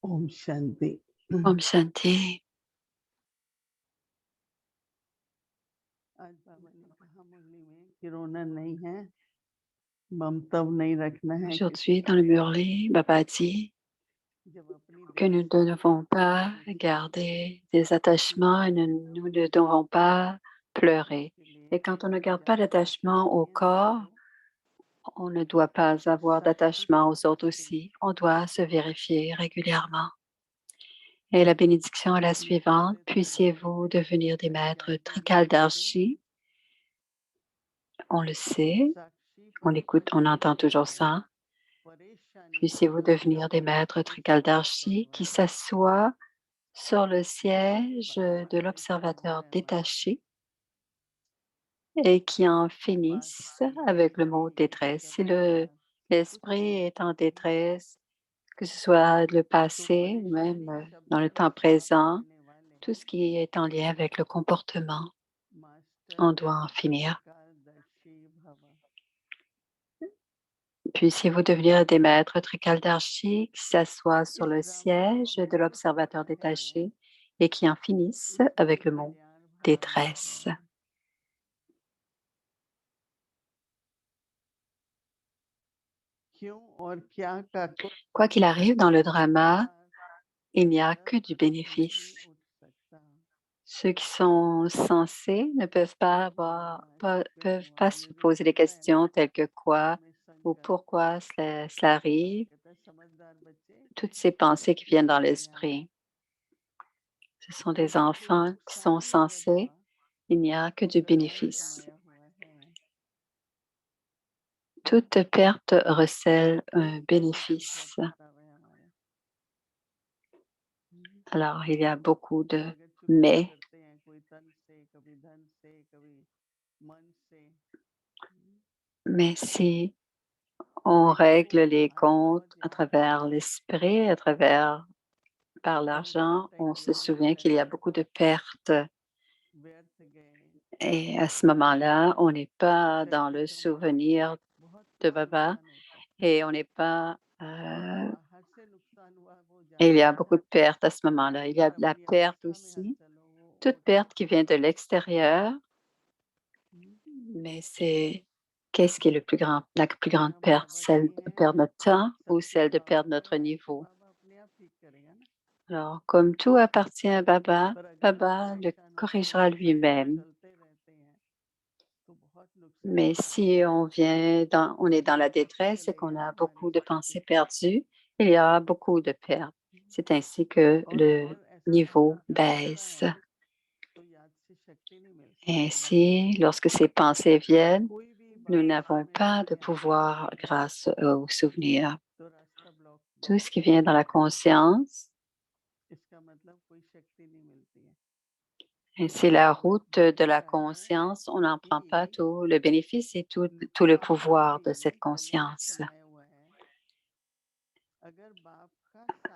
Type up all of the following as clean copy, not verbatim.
ओम Shanti. Om Shanti. आज बाबा ने कहा मुरली में कि रोना नहीं है, ममतव नहीं रखना है किसी Aujourd'hui, पर, dans le Murli, Baba dit जब अपनी que nous दृष्टि ne devons pas garder des attachements et nous ne devons pas pleurer. Et quand on ne garde pas d'attachement au corps, on ne doit pas avoir d'attachement aux autres aussi. On doit se vérifier régulièrement. Et la bénédiction est la suivante. Puissiez-vous devenir des maîtres Trikaldarshi. On le sait, on écoute, on entend toujours ça. Puissiez-vous devenir des maîtres Trikaldarshi qui s'assoient sur le siège de l'observateur détaché et qui en finissent avec le mot détresse. Si l'esprit est en détresse, que ce soit le passé ou même dans le temps présent, tout ce qui est en lien avec le comportement, on doit en finir. Puissiez-vous devenir des maîtres Trikaldarshi qui s'assoient sur le siège de l'observateur détaché et qui en finissent avec le mot détresse. Quoi qu'il arrive dans le drama, il n'y a que du bénéfice. Ceux qui sont sensés ne peuvent peuvent pas se poser des questions telles que quoi ou pourquoi cela arrive. Toutes ces pensées qui viennent dans l'esprit. Ce sont des enfants qui sont sensés. Il n'y a que du bénéfice. Toute perte recèle un bénéfice. Alors, il y a beaucoup de mais. Mais si on règle les comptes à travers l'esprit, par l'argent, on se souvient qu'il y a beaucoup de pertes. Et à ce moment-là, on n'est pas dans le souvenir de Baba et on n'est pas... et il y a beaucoup de pertes à ce moment-là. Il y a de la perte aussi, toute perte qui vient de l'extérieur, mais c'est qu'est-ce qui est la plus grande perte, celle de perdre notre temps ou celle de perdre notre niveau? Alors, comme tout appartient à Baba, Baba le corrigera lui-même. Mais si on on est dans la détresse et qu'on a beaucoup de pensées perdues, il y a beaucoup de pertes. C'est ainsi que le niveau baisse. Ainsi, lorsque ces pensées viennent, nous n'avons pas de pouvoir grâce aux souvenirs. Tout ce qui vient dans la conscience, et c'est la route de la conscience, on n'en prend pas tout le bénéfice et tout le pouvoir de cette conscience.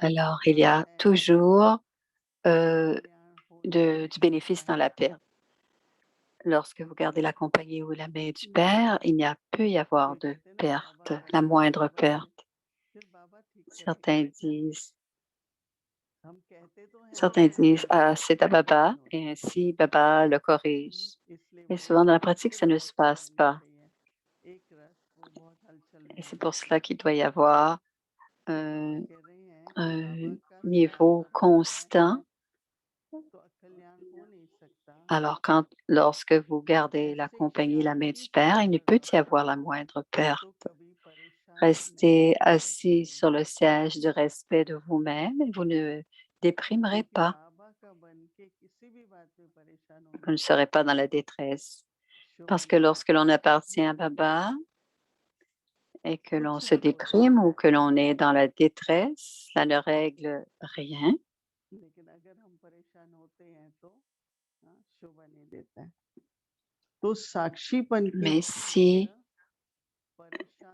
Alors, il y a toujours du bénéfice dans la perte. Lorsque vous gardez la compagnie ou la main du Père, il n'y a peut y avoir de perte, la moindre perte. Certains disent, ah, c'est à Baba, et ainsi Baba le corrige. Et souvent dans la pratique, ça ne se passe pas. Et c'est pour cela qu'il doit y avoir un niveau constant. Alors, lorsque vous gardez la compagnie, la main du Père, il ne peut y avoir la moindre perte. Restez assis sur le siège du respect de vous-même et vous ne déprimerez pas. Vous ne serez pas dans la détresse. Parce que lorsque l'on appartient à Baba et que l'on se déprime ou que l'on est dans la détresse, ça ne règle rien. Mais si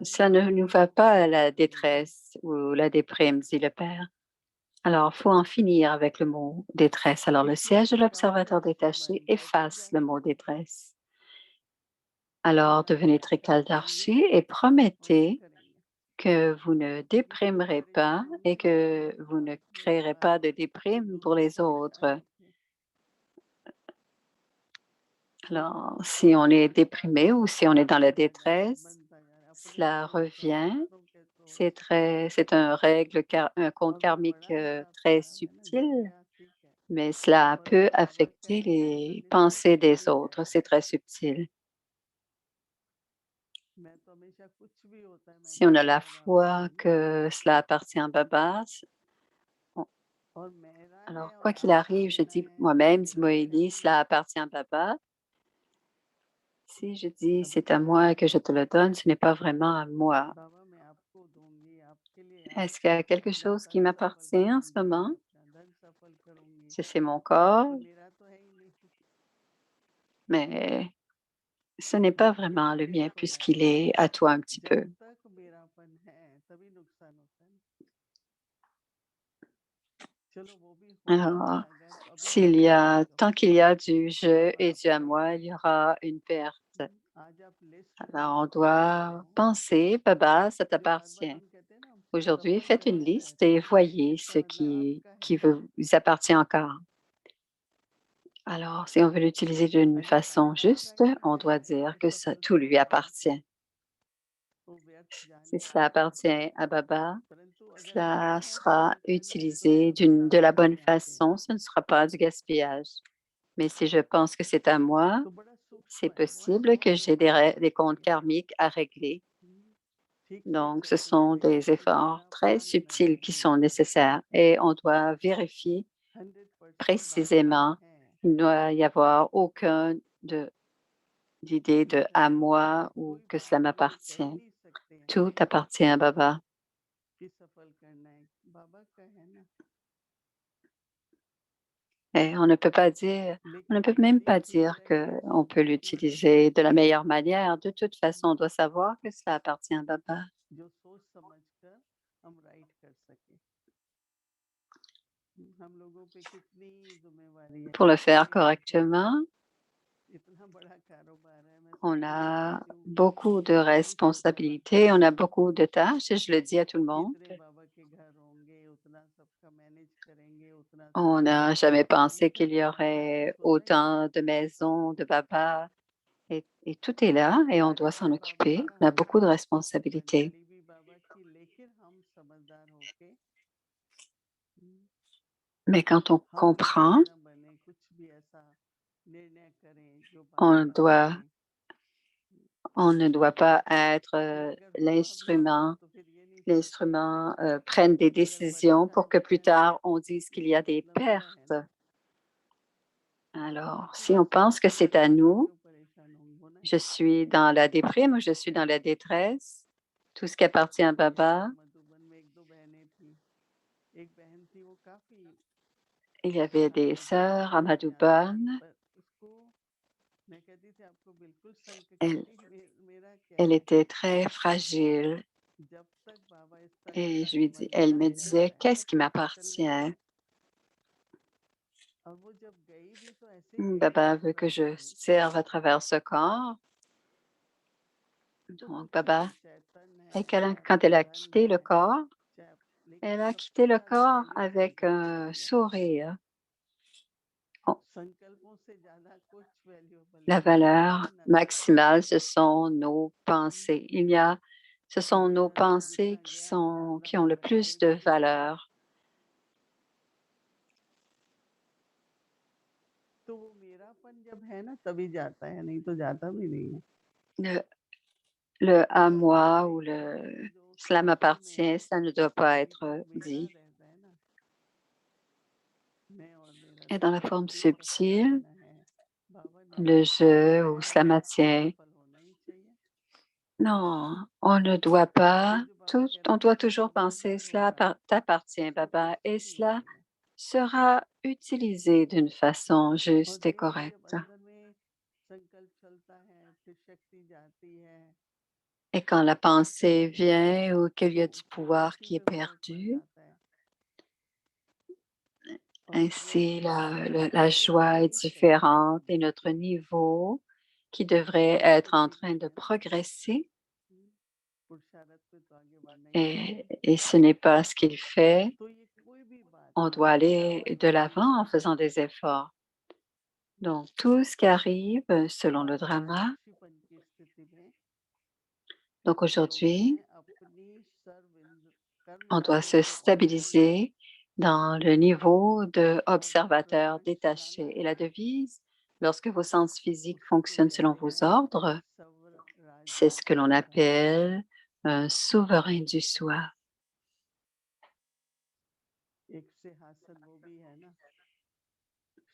ça ne nous va pas à la détresse ou la déprime, dit le Père, alors il faut en finir avec le mot détresse. Alors le siège de l'observateur détaché efface le mot détresse. Alors devenez Trikaldarshi et promettez que vous ne déprimerez pas et que vous ne créerez pas de déprime pour les autres. Alors, si on est déprimé ou si on est dans la détresse, cela revient. C'est un compte karmique très subtil, mais cela peut affecter les pensées des autres. C'est très subtil. Si on a la foi que cela appartient à Baba, on- alors quoi qu'il arrive, je dis moi-même, dit Moïli, cela appartient à Baba. Si je dis c'est à moi et que je te le donne, ce n'est pas vraiment à moi. Est-ce qu'il y a quelque chose qui m'appartient en ce moment? C'est mon corps, mais ce n'est pas vraiment le mien puisqu'il est à toi un petit peu. Alors, tant qu'il y a du je et du à moi, il y aura une perte. Alors, on doit penser, Baba, ça t'appartient. Aujourd'hui, faites une liste et voyez ce qui vous appartient encore. Alors, si on veut l'utiliser d'une façon juste, on doit dire que tout lui appartient. Si cela appartient à Baba, cela sera utilisé de la bonne façon, ce ne sera pas du gaspillage. Mais si je pense que c'est à moi, c'est possible que j'ai des comptes karmiques à régler. Donc, ce sont des efforts très subtils qui sont nécessaires et on doit vérifier précisément. Il ne doit y avoir aucun d'idée de à moi ou que cela m'appartient. Tout appartient à Baba. Et on ne peut pas dire, on ne peut même pas dire qu'on peut l'utiliser de la meilleure manière. De toute façon, on doit savoir que cela appartient à Baba. Pour le faire correctement, on a beaucoup de responsabilités, on a beaucoup de tâches et je le dis à tout le monde. On n'a jamais pensé qu'il y aurait autant de maisons de Baba et tout est là et on doit s'en occuper. On a beaucoup de responsabilités. Mais quand on comprend, on doit on ne doit pas être l'instrument prenne des décisions pour que plus tard on dise qu'il y a des pertes. Alors, si on pense que c'est à nous, je suis dans la déprime ou je suis dans la détresse, tout ce qui appartient à Baba, il y avait des sœurs à Madhuban. Elle, elle était très fragile et elle me disait, qu'est-ce qui m'appartient? Baba veut que je serve à travers ce corps. Donc, Baba, quand elle a quitté le corps, elle a quitté le corps avec un sourire. Oh, la valeur maximale, ce sont nos pensées. Ce sont nos pensées qui ont le plus de valeur. Le, le à moi ou cela m'appartient, ça ne doit pas être dit. Et dans la forme subtile, le je ou cela m'appartient. Non, on ne doit pas. On doit toujours penser, cela t'appartient, Baba, et cela sera utilisé d'une façon juste et correcte. Et quand la pensée vient ou qu'il y a du pouvoir qui est perdu, ainsi la joie est différente et notre niveau qui devrait être en train de progresser et ce n'est pas ce qu'il fait. तो ये कोई भी बात On doit aller de l'avant en faisant des efforts. Donc, tout ce qui arrive selon le drama. साक्षीपन की स्थिति में Donc, स्थिर होना aujourd'hui, है अपनी on doit se stabiliser dans le niveau de observateur détaché. Et la devise, lorsque vos sens physiques fonctionnent selon vos ordres, c'est ce que l'on appelle un souverain du soi. एक सिंहासन वो भी है ना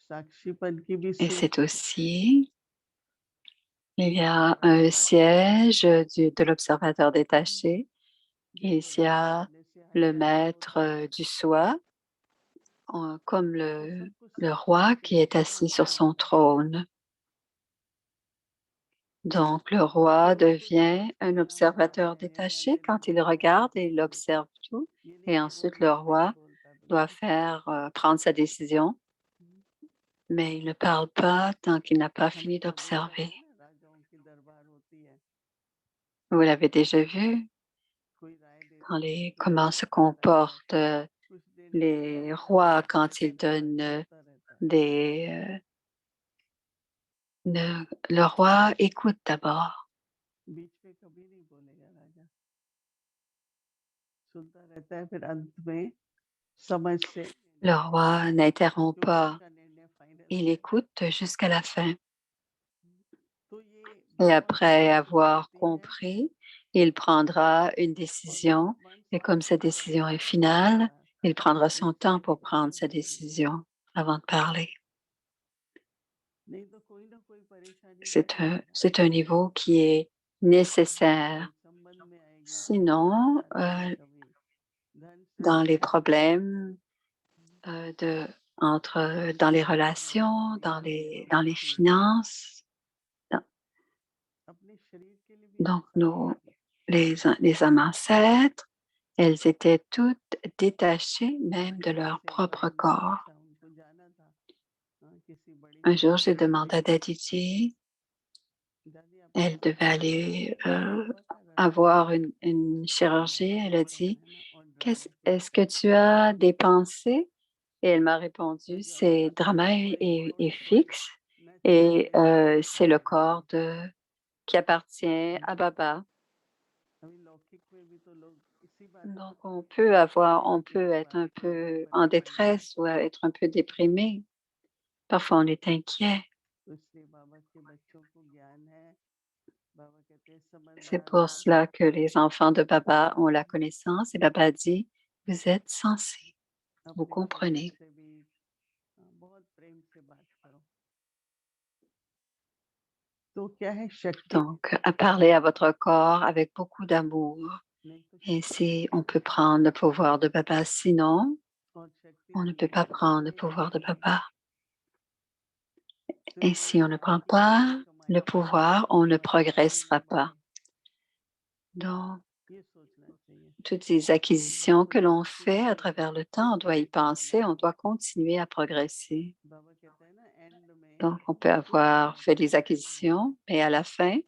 साक्षीपन की भी Et seat c'est aussi, il y a un siège de l'observateur détaché. Et il y a le maître du soi, comme le roi qui est assis sur son trône. Donc, le roi devient un observateur détaché quand il regarde et il observe tout. Et ensuite, le roi doit prendre sa décision, mais il ne parle pas tant qu'il n'a pas fini d'observer. Vous l'avez déjà vu comment se comportent les rois quand ils donnent des... le roi écoute d'abord. बीच में कभी नहीं बोलेगा राजा सुनता रहता है फिर अंत में समझ से Le roi n'interrompt जो pas. उसका निर्णय final Il écoute jusqu'à la fin. तो ये Et बहुत après जरूरी avoir होती है compris, il prendra une और décision. भगवान Et comme sa सबको décision est बताता finale, रहता il prendra son जिससे temps pour prendre हमें sa बोलने décision avant de parler. नहीं तो कोई ना कोई परेशानी रहेगी C'est un niveau qui est nécessaire. कोई संबंध में आएगी तो कोई Sinon, परेशानी है कभी धन से dans les संबंधित problèmes dans les relations, dans les finances, dans- अपने शरीर के लिए भी donc ऐसा है les âmes ancêtres, elles étaient toutes détachées même de leur जैसे एक propre बार मैंने corps. ऐसा उनको जाना था किसी बड़ी Un jour, j'ai company demandé à Dadiji, में दादी आपको elle devait पता है aller बहुत सारा avoir une chirurgie. Elle a पड़ता dit, है ना और ड्रामा के Est-ce चक्कर que tu as des pensées? Et elle m'a में répondu, जो आप c'est बताते drama हैं वो एक est बहुत fixe et natural c'est le इंसान corps qui appartient à है Baba. अभी लौकिक में भी तो लोग इसी बात को Donc, समझते हैं कि on भगवान peut की être बात un को peu बड़े en भारी détresse ou लेते हैं être un peu déprimé. Parfois, on est inquiet. तो इसलिए बाबा के बच्चों को ज्ञान है बाबा कहते हैं C'est समझदार pour हो cela que les enfants de Baba ont la connaissance et Baba dit, vous êtes sensés, vous अपने शरीर comprenez. से भी बहुत प्रेम से बात करो तो क्या है शक्ति Donc, à parler à votre corps avec beaucoup d'amour. नहीं तो Et शक्ति si on नहीं peut है prendre le pouvoir de Baba, sinon, और शक्ति on ne peut मिलने pas के prendre le लिए pouvoir de Baba. सिर्फ Et si on ne prend pas le pouvoir, on ne progressera pas. Donc, ये सोचना चाहिए toutes les acquisitions que l'on fait à travers le temps, on doit y penser, on doit continuer à progresser. बाबा कहता है ना एंड में Donc, on peut कुछ भी avoir fait des खत्म नहीं acquisitions, mais à la fin,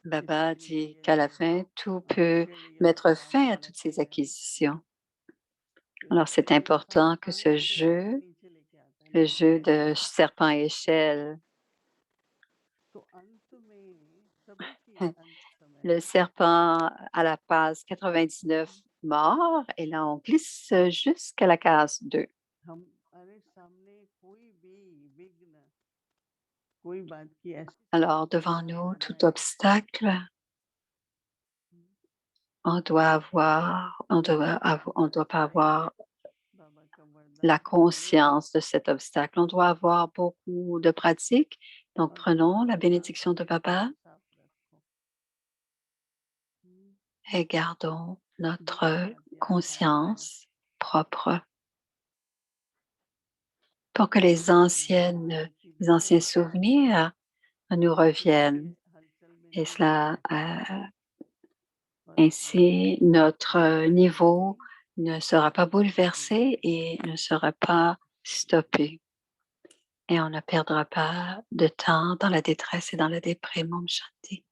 Baba इसके dit लिए qu'à la fin, tout peut आपके लिए mettre प्रयास fin à होना toutes ces चाहिए acquisitions. तो Alors, c'est इसलिए important que सांसारिक ce से ऊपर jeu, नीचे लेके आता है le ना jeu de serpent à échelle, तो अंत में सभी की अंत समय le serpent à la case 99 mort, et là, on glisse jusqu'à la case 2. हमारे सामने कोई भी विघ्न कोई बात की ऐसी Alors, समस्या devant ना nous, आ tout जाए obstacle, on doit pas avoir बाबा का la वरदान मिले conscience de cet obstacle. On doit avoir beaucoup de pratique. Donc, और prenons la अपने bénédiction de Baba को साफ रखो et gardons notre दिव्य याद याद आएगा conscience propre pour que les भी anciens है souvenirs nous इसके reviennent. हलचल में Et नहीं आना cela, चाहिए और ainsi, notre niveau भी ne sera pas रहेगी bouleversé et ne sera pas stoppé. Et on ne perdra pas de temps dans la détresse et dans la déprime, Om Shanti.